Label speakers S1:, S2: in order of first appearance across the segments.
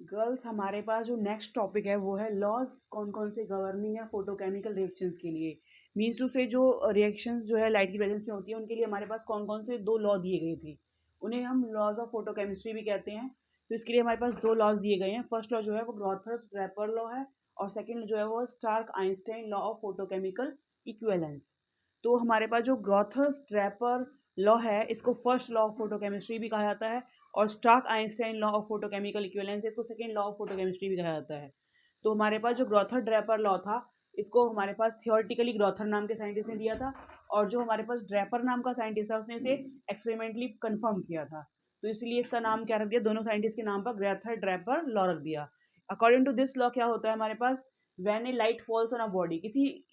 S1: Girls हमारे पास जो next topic है वो है लॉज कौन कौन से गवर्निंग है फोटोकेमिकल रिएक्शंस के लिए। मीन्स टू से जो रिएक्शंस जो है लाइट की प्रेजेंस में होती है उनके लिए हमारे पास कौन कौन से दो लॉ दिए गए थे। उन्हें हम लॉज ऑफ फोटोकेमिस्ट्री भी कहते हैं। तो इसके लिए हमारे पास दो लॉज दिए गए हैं। फर्स्ट लॉ जो है वो ग्रॉथर्स ड्रैपर लॉ है और सेकेंड जो है वो Stark Einstein law of photochemical equivalence. तो हमारे पास जो ग्रॉथर्स ड्रैपर लॉ है इसको फर्स्ट लॉ ऑफ फोटोकेमिस्ट्री भी कहा जाता है और Stark Einstein law of photochemical equivalence इसको सेकंड लॉ ऑफ फोटोकेमिस्ट्री भी कहा जाता है। तो हमारे पास जो ग्रॉथर ड्रैपर लॉ था इसको हमारे पास थियोरेटिकली ग्रॉथर नाम के साइंटिस्ट ने दिया था और जो हमारे पास ड्रैपर नाम का साइंटिस्ट था उसने इसे एक्सपेरिमेंटली कंफर्म किया था। तो इसलिए इसका नाम क्या रख दिया, दोनों साइंटिस्ट के नाम पर ग्रॉथर ड्रैपर लॉ रख दिया। अकॉर्डिंग टू दिस लॉ क्या होता है हमारे पास, when a light falls on a body, किसी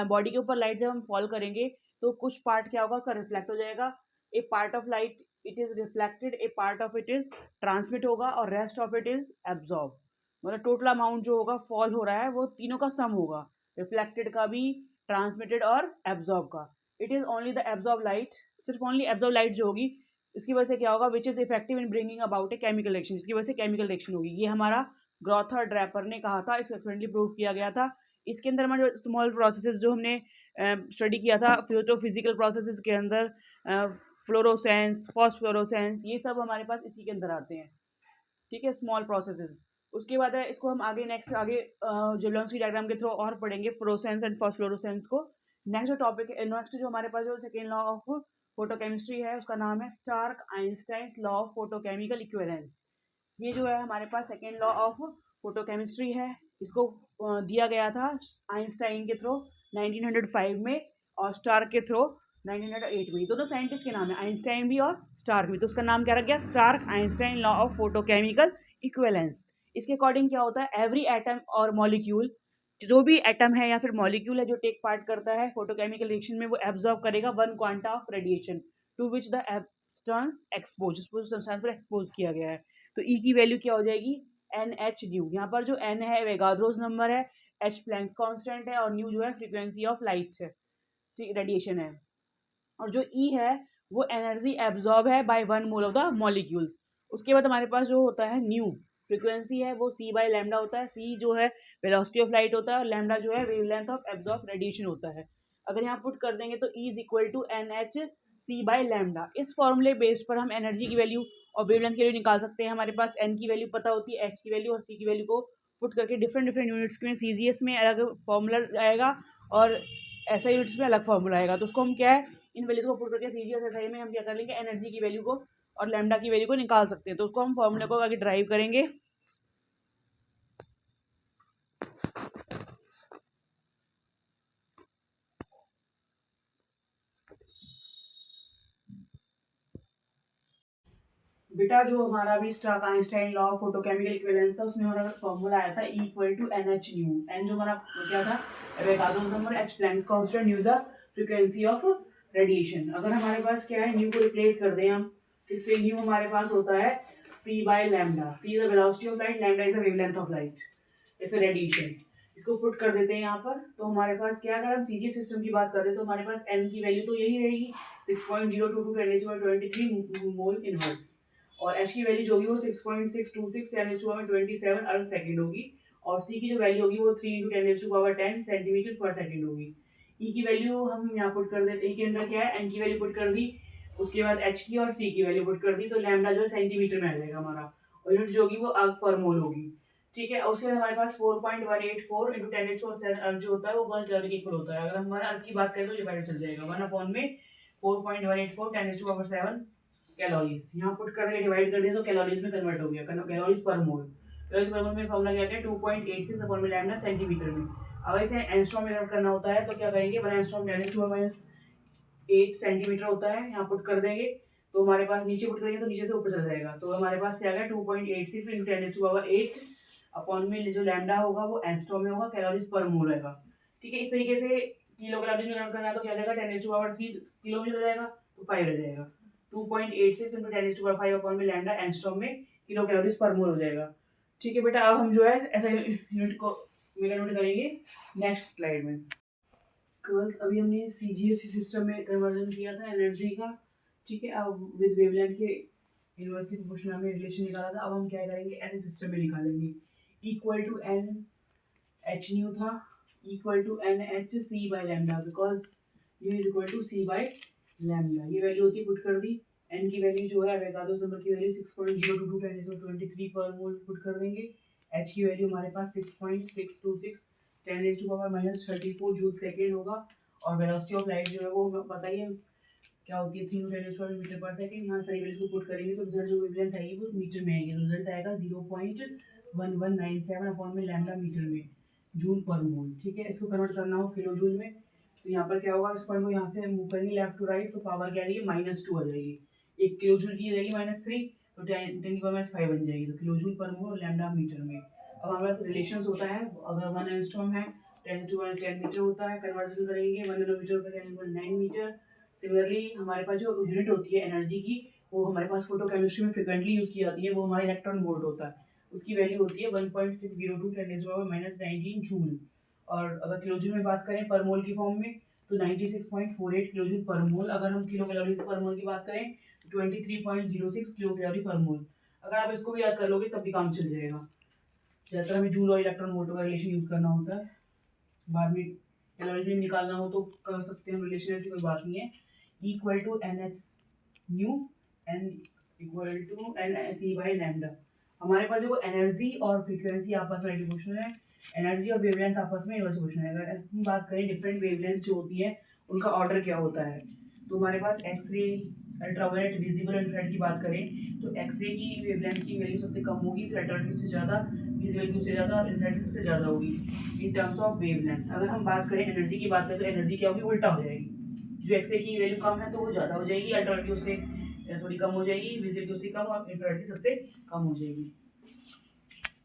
S1: बॉडी के ऊपर लाइट जब हम फॉल करेंगे तो कुछ पार्ट क्या होगा, उसका रिफ्लेक्ट हो जाएगा। A part of light it is reflected, a part of it is transmit होगा और rest of it is absorb. मतलब टोटल अमाउंट जो होगा फॉल हो रहा है वो तीनों का सम होगा, रिफ्लेक्टेड का भी, ट्रांसमिटेड और एब्जॉर्ब का। It is only the absorb light, सिर्फ ओनली एब्जॉर्ब लाइट जो होगी इसकी वजह से क्या होगा, which is effective in bringing about a chemical reaction, इसकी वजह से केमिकल रिएक्शन होगी। ये हमारा ग्रॉथर ड्रैपर ने कहा था, इसको एक्सपेरिमेंटली प्रूव किया गया था। इसके अंदर हमारे स्मॉल प्रोसेसेस जो हमने स्टडी किया था फिजिकल प्रोसेसेस के अंदर, फ्लोरोसेंस, फॉस्फोरोसेंस, ये सब हमारे पास इसी के अंदर आते हैं। ठीक है, स्मॉल प्रोसेसेस। उसके बाद है इसको हम आगे नेक्स्ट आगे जेलोन्स्की डायग्राम के थ्रू और पढ़ेंगे फ्लोरोसेंस एंड फॉस्फोरोसेंस को। नेक्स्ट जो टॉपिक है, नेक्स्ट जो हमारे पास जो सेकेंड लॉ ऑफ फोटोकेमिस्ट्री है उसका नाम है Stark Einstein law of photochemical equivalence. ये जो है हमारे पास सेकेंड लॉ ऑफ फोटोकेमिस्ट्री है। इसको दिया गया था आइंस्टाइन के थ्रू 1905 में और स्टार्क के थ्रू 1908 में। दोनों साइंटिस्ट के नाम है, आइंस्टाइन भी और स्टार्क भी, तो उसका नाम क्या रख गया, Stark Einstein law of photochemical equivalence. इसके अकॉर्डिंग क्या होता है, एवरी एटम और मॉलिक्यूल, जो भी एटम है या फिर मॉलिक्यूल है जो टेक पार्ट करता है फोटोकेमिकल रिएक्शन में, वो एब्जॉर्ब करेगा one quanta of radiation to which the substance expose, substance पर एक्सपोज किया गया है। तो ई की वैल्यू क्या हो जाएगी, एन एच न्यू। यहाँ पर जो एन है वेगाड्रोस नंबर है, एच प्लैंक्स कांस्टेंट है और न्यू जो है फ्रीक्वेंसी ऑफ लाइट है, ठीक, रेडिएशन है। और जो ई है वो एनर्जी एब्जॉर्ब है by one mole of the molecules. उसके बाद हमारे पास जो होता है न्यू फ्रीक्वेंसी है वो सी बाय लैम्डा होता है। सी जो है वेलोसिटी ऑफ लाइट होता है और लैम्डा जो है वेवलेंथ ऑफ एब्जॉर्ब रेडिएशन होता है। अगर यहाँ पुट कर देंगे तो E is equal to N H C by lambda. इस फॉर्मूले बेस्ड पर हम एनर्जी की वैल्यू और वेवलेंथ की वैल्यू निकाल सकते हैं। हमारे पास एन की वैल्यू पता होती है, एच की वैल्यू और सी की वैल्यू को पुट करके डिफरेंट डिफरेंट यूनिट्स में सीजीएस में अलग फॉर्मूला आएगा और ऐसा यूनिट्स में अलग फॉर्मूला आएगा। तो उसको हम क्या है, इन वैल्यूज को पुट करके सीजीएस एसआई में हम क्या कर लेंगे, एनर्जी की वैल्यू को और लैम्डा की वैल्यू को निकाल सकते हैं। तो उसको हम फॉर्मूले को आगे ड्राइव करेंगे। बेटा जो हमारा भी Stark Einstein law of photochemical equivalence था उसमें हमारा फॉर्मूला आया था E equal to N H nu. N जो हमारा क्या था, Avogadro's number, H Planck's constant, nu the frequency of radiation. अगर हमारे पास क्या है, न्यू को रिप्लेस कर दें हम, इससे न्यू हमारे पास होता है c by lambda. C is the velocity of light, lambda is the wavelength of light या फिर रेडिएशन। इसको पुट कर देते हैं यहाँ पर। तो हमारे पास क्या, अगर हम सीजीएस सिस्टम की बात करें तो हमारे पास एन की वैल्यू तो यही रहेगी 6.022 10^23 मोल इनवर्स और एच की वैल्यू जो होगी वो 6.626 10^27 अर्थ सेकंड होगी और सी की जो वैल्यू होगी वो 3 × 10^10 सेंटीमीटर पर सेकंड होगी। ई की वैल्यू हम यहाँ पुट कर देते हैं, ई के अंदर क्या है, एन की वैल्यू पुट कर दी, उसके बाद एच की और सी की वैल्यू पुट कर दी, तो लैम्डा जो है सेंटीमीटर में आ जाएगा हमारा और यूनिट जो होगी वो अर्थ पर मोल होगी। ठीक है, उसके बाद हमारे पास 4.184 × 10^7 अर्थ जो होता है वो 1 कैलोरी के इक्वल होता है। अगर हम हमारा अर्थ की बात करें तो डिवाइड चल जाएगा 1 में 4.184 10^7 कैलोरीज। यहाँ पुट करके डिवाइड कर दिया तो कैलोरीज में कन्वर्ट हो गया, कैलोरीज पर मोल। कैलोरीज पर मोल में फॉर्मूला क्या है, 2.86 अपॉन में लैम्डा सेंटीमीटर में। अब इसे एंगस्ट्रॉम में कन्वर्ट करना होता है तो क्या करेंगे, 1 एंगस्ट्रॉम 10^-8 सेंटीमीटर होता है, यहाँ पुट कर देंगे तो हमारे पास नीचे पुट करेंगे तो नीचे से ऊपर चला जाएगा। तो हमारे पास क्या है, 2.86 × 10^8 अपॉन में जो लैम्डा होगा वो एंगस्ट्रॉम में होगा, कैलोरीज पर मोल रहेगा। ठीक है, इस तरीके से किलो कैलोरीज में कन्वर्ट करना है तो क्या जाएगा, 10^3 किलो में हो जाएगा तो 5 रह जाएगा। 2.86 × 10^5 अपॉन में लैम्डा एंगस्ट्रॉम में किलो कैलोरीज पर मोल हो जाएगा। ठीक है बेटा, अब हम जो है ऐसा यूनिट को कन्वर्ट करेंगे नेक्स्ट स्लाइड में। गर्ल्स अभी हमने सीजीएस सिस्टम में कन्वर्जन किया था एनर्जी का। ठीक है, अब विद वेवलेंथ के इनवर्सली प्रोपोर्शनल हमने रिलेशन निकाला था, अब हम क्या करेंगे, ऐसे सिस्टम में निकालेंगे। Equal to N H nu था, equal to N H c by lambda, because nu is equal to c by lambda. ये वैल्यू होती है, पुट कर दी। एन की वैल्यू जो है एवोगाड्रो नंबर की वैल्यू 6.022 × 10⁻23 पर मोल पुट कर देंगे। एच की वैल्यू हमारे पास 6.626 10⁻34 जूल सेकेंड होगा। और वेलोसिटी ऑफ लाइट जो है वो हमें पता ही है क्या होती है, 3 मीटर पर सेकेंड। यहाँ सारी वैल्यूज को पुट करेंगे तो रिजल्ट जो वेवलेंथ आएगी वो मीटर में आएगी। रिजल्ट आएगा 0.1197 अपॉन में लैम्डा मीटर में जूल पर मोल। ठीक है, इसको कन्वर्ट करना हो किलो जूल में, तो यहाँ पर क्या होगा, इस पॉइंट को यहाँ से मूव करेंगे लेफ्ट टू राइट, तो पावर क्या आ रही है, -2 आ जाएगी। एक किलो जूल की जाएगी -3, तो 10⁻5 बन जाएगी, तो किलो जूल पर मोल लैम्डा मीटर में। अब हमारे पास रिलेशन होता है, अगर 1 एंगस्ट्रॉम है 10 मीटर होता है, कन्वर्जन करेंगे 1 नैनोमीटर पर 10⁹ मीटर। सिमिलरली हमारे पास जो यूनिट होती है एनर्जी की, वो हमारे पास फोटोकेमिस्ट्री में फ्रिक्वेंटली यूज की जाती है, वो हमारा इलेक्ट्रॉन वोल्ट होता है। उसकी वैल्यू होती है 1.602 10⁻⁻19 जूल। और अगर किलोजूल में बात करें पर मोल की फॉर्म में, तो 96.48 किलोजूल पर मोल। अगर हम किलो कैलोरीज पर मोल की बात करें तो 23.06 किलो कैलोरी पर मोल। अगर आप इसको भी याद कर लोगे तब भी काम चल जाएगा। ज़्यादातर हमें जूल और इलेक्ट्रॉन वोल्ट का रिलेशन यूज करना होता है, बाद में कैलोरीज में निकालना हो तो कर सकते हैं रिलेशन, ऐसी कोई बात नहीं है। Equal to N H nu N equal to N C by lambda. हमारे पास देखो एनर्जी और फ्रीक्वेंसी आपस में प्रोपोर्शनल है, एनर्जी और वेवलेंथ आपस में इनवर्सली प्रोपोर्शनल है। अगर हम बात करें डिफरेंट वेवलेंथ जो होती है उनका ऑर्डर क्या होता है, तो हमारे पास एक्सरे, अल्ट्रावायलेट, विजिबल इंफ्रारेड की बात करें तो एक्सरे की वेवलेंथ की वैल्यू सबसे कम होगी, फिर अल्ट्रावायलेट से ज़्यादा, विजिबल की उससे ज़्यादा और इंफ्रारेड सबसे ज़्यादा होगी इन टर्म्स ऑफ वेवलेंथ। अगर हम बात करें एनर्जी की बात करें तो एनर्जी क्या होगी, उल्टा हो जाएगी। जो एक्सरे की वैल्यू कम है तो वो ज़्यादा हो जाएगी, अल्ट्रावायलेट की उससे थोड़ी कम हो जाएगी, विजिबल की उससे कम और इंफ्रारेड की सबसे कम हो जाएगी।